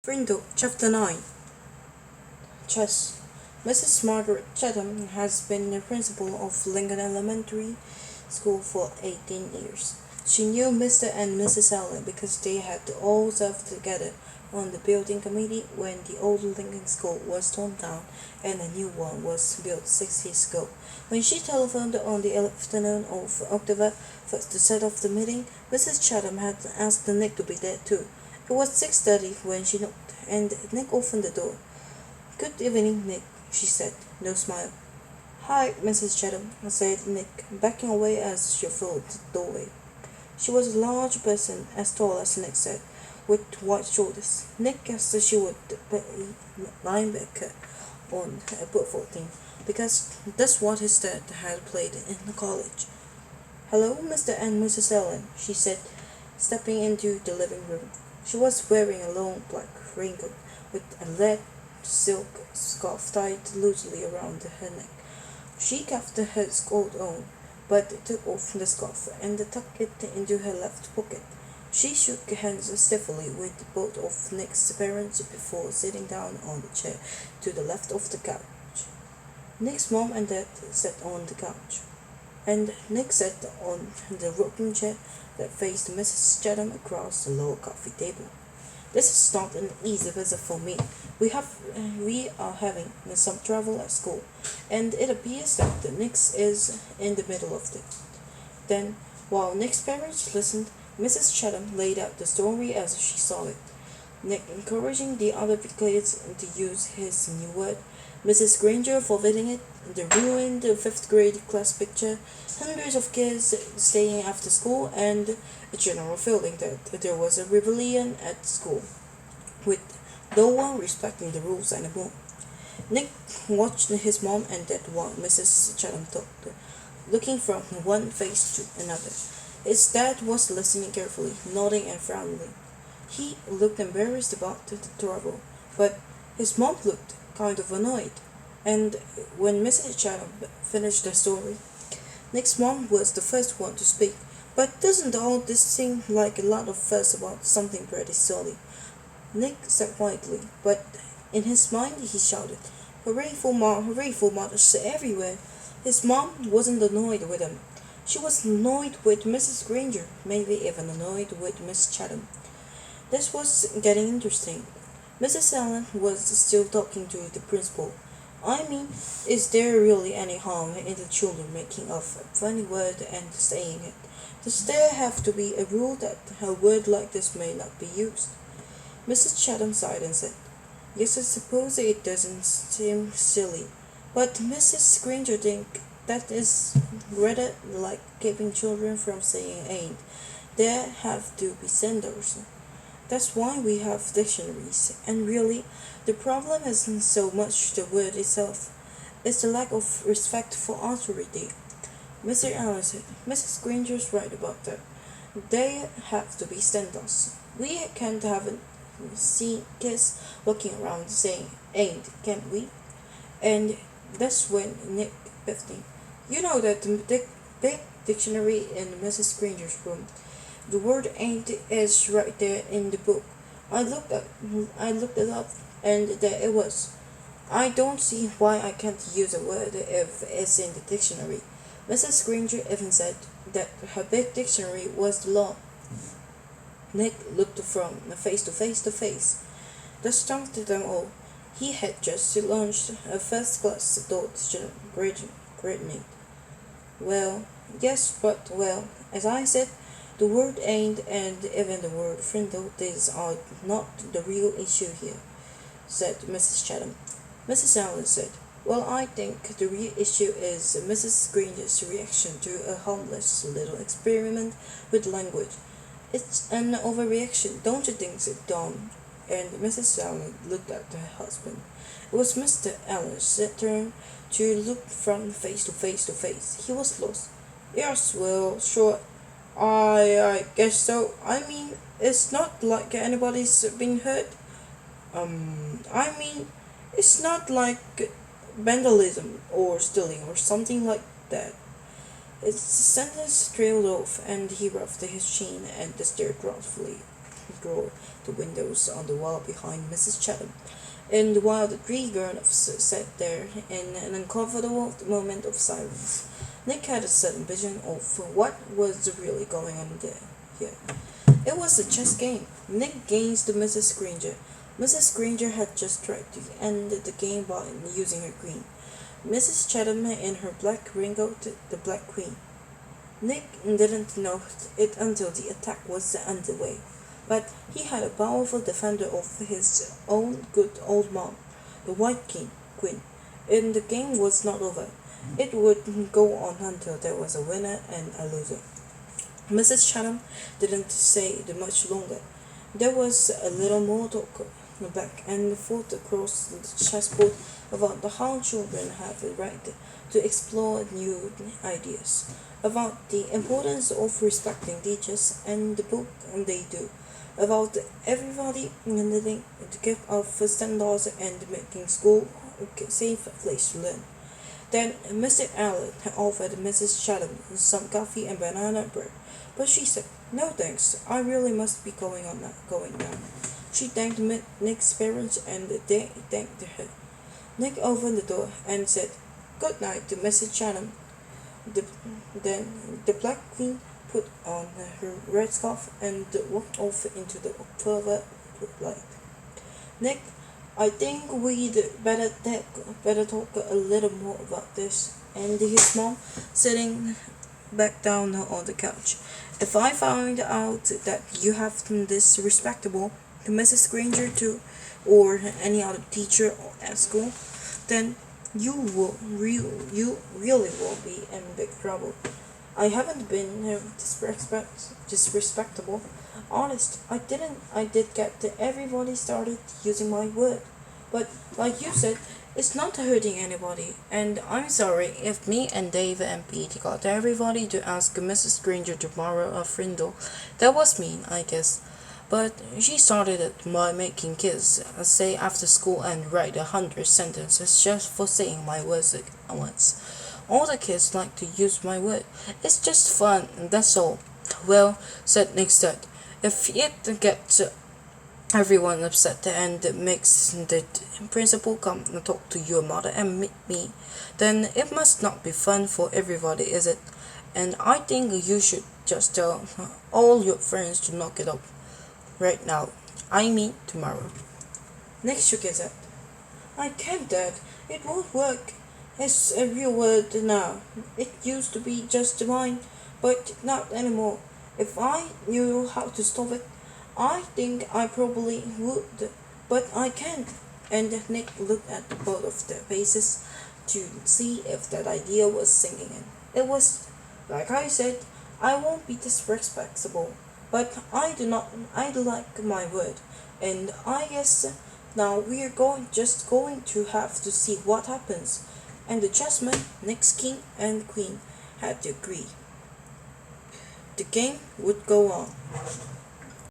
Frindle, Chapter 9. Chess. Mrs. Margaret Chatham has been the principal of Lincoln Elementary School for 18 years. She knew Mr. and Mrs. Allen because they had all served together on the building committee when the old Lincoln School was torn down and a new one was built 6 years ago. When she telephoned on the afternoon of October 1st to set off the meeting, Mrs. Chatham had asked Nick to be there too. It was 6:30 when she knocked, and Nick opened the door. "Good evening, Nick," she said, no smile. "Hi, Mrs. Chatham," said Nick, backing away as she filled the doorway. She was a large person, as tall as Nick said, with wide shoulders. Nick guessed that she would be linebacker on a football team, because that's what his dad had played in college. "Hello, Mr. and Mrs. Allen," she said, stepping into the living room. She was wearing a long black raincoat with a red silk scarf tied loosely around her neck. She kept her coat on, but took off the scarf and tucked it into her left pocket. She shook hands stiffly with both of Nick's parents before sitting down on the chair to the left of the couch. Nick's mom and dad sat on the couch, and Nick sat on the rocking chair that faced Mrs. Chatham across the low coffee table. "This is not an easy visit for me. We are having some trouble at school, and it appears that Nick is in the middle of it." Then, while Nick's parents listened, Mrs. Chatham laid out the story as she saw it. Nick encouraging the other kids to use his new word, Mrs. Granger forbidding it, the ruined fifth grade class picture, hundreds of kids staying after school, and a general feeling that there was a rebellion at school, with no one respecting the rules anymore. Nick watched his mom and dad while Mrs. Chatham talked, looking from one face to another. His dad was listening carefully, nodding and frowning. He looked embarrassed about the trouble, but his mom looked kind of annoyed. And when Mrs. Chatham finished the story, Nick's mom was the first one to speak. "But doesn't all this seem like a lot of fuss about something pretty silly?" Nick said quietly, but in his mind he shouted, "Hooray for Mom! Hooray for mothers everywhere!" His mom wasn't annoyed with him. She was annoyed with Mrs. Granger, maybe even annoyed with Miss Chatham. This was getting interesting. Mrs. Allen was still talking to the principal. "I mean, is there really any harm in the children making up a funny word and saying it? Does there have to be a rule that a word like this may not be used?" Mrs. Chatham sighed and said, "Yes, I suppose it doesn't seem silly, but Mrs. Granger thinks that is rather like keeping children from saying ain't. There have to be standards. That's why we have dictionaries, and really, the problem isn't so much the word itself, it's the lack of respect for authority." Mr. Allen said, "Mrs. Granger's right about that. They have to be standards. We can't have see kids walking around saying ain't, can we?" And that's when Nick picked in. "You know that the big dictionary in Mrs. Granger's room. The word ain't is right there in the book. I looked it up, and there it was. I don't see why I can't use a word if it's in the dictionary." Mrs. Granger even said that her big dictionary was the law. Nick looked from face to face to face. That stumped them all. He had just launched a first-class grading. "Well, yes, but well, as I said, the word ain't and even the word Frindle, these are not the real issue here," said Mrs. Chatham. Mrs. Allen said, "Well, I think the real issue is Mrs. Granger's reaction to a harmless little experiment with language. It's an overreaction, don't you think so, Dom?" And Mrs. Allen looked at her husband. It was Mr. Allen's turn to look from face to face to face. He was lost. "Yes, well, sure. I guess so. I mean, it's not like anybody's been hurt. I mean, it's not like vandalism or stealing or something like that." His sentence trailed off, and he rubbed his chin and stared thoughtfully the windows on the wall behind Mrs. Chatham, and while the three grown-ups sat there in an uncomfortable moment of silence, Nick had a sudden vision of what was really going on there. Here. It was a chess game. Nick against Mrs. Granger. Mrs. Granger had just tried to end the game by using her queen. Mrs. Chatham in her black ringlet, the Black Queen. Nick didn't know it until the attack was underway, but he had a powerful defender of his own good old mom, the White Queen, and the game was not over. It would go on until there was a winner and a loser. Mrs. Chatham didn't stay much longer. There was a little more talk back and forth across the chessboard about how children have the right to explore new ideas, about the importance of respecting teachers and the book they do, about everybody needing to give up standards and making school a safe place to learn. Then Mr. Allen offered Mrs. Chatham some coffee and banana bread, but she said, "No thanks, I really must be going now." She thanked Nick's parents and they thanked her. Nick opened the door and said, "Good night" to Mrs. Chatham. Then the Black Queen put on her red scarf and walked off into the October light. "Nick, I think we'd better talk a little more about this." And his mom, sitting back down on the couch. "If I find out that you have this respectable to Mrs. Granger too, or any other teacher at school, then you really will be in big trouble. I haven't been disrespectable. Honest, I did get everybody started using my word. But like you said, it's not hurting anybody. And I'm sorry if me and Dave and Pete got everybody to ask Mrs. Granger to borrow a Frindle. That was mean, I guess. But she started it by making kids say after school and write 100 sentences just for saying my words once. All the kids like to use my word. It's just fun, that's all." "Well," said Nick Stud, "if it gets everyone upset and makes the principal come and talk to your mother and me, then it must not be fun for everybody, is it? And I think you should just tell all your friends to knock it up. Right now. I mean tomorrow." Nick shook his head. "I can't, Dad. It won't work. It's a real word now. It used to be just mine, but not anymore. If I knew how to stop it, I think I probably would, but I can't." And Nick looked at both of their faces to see if that idea was sinking in. "It was, like I said, I won't be disrespectful. But I do like my word, and I guess now we're just going to have to see what happens." And the chessmen, Nick's king and queen, had to agree. The game would go on.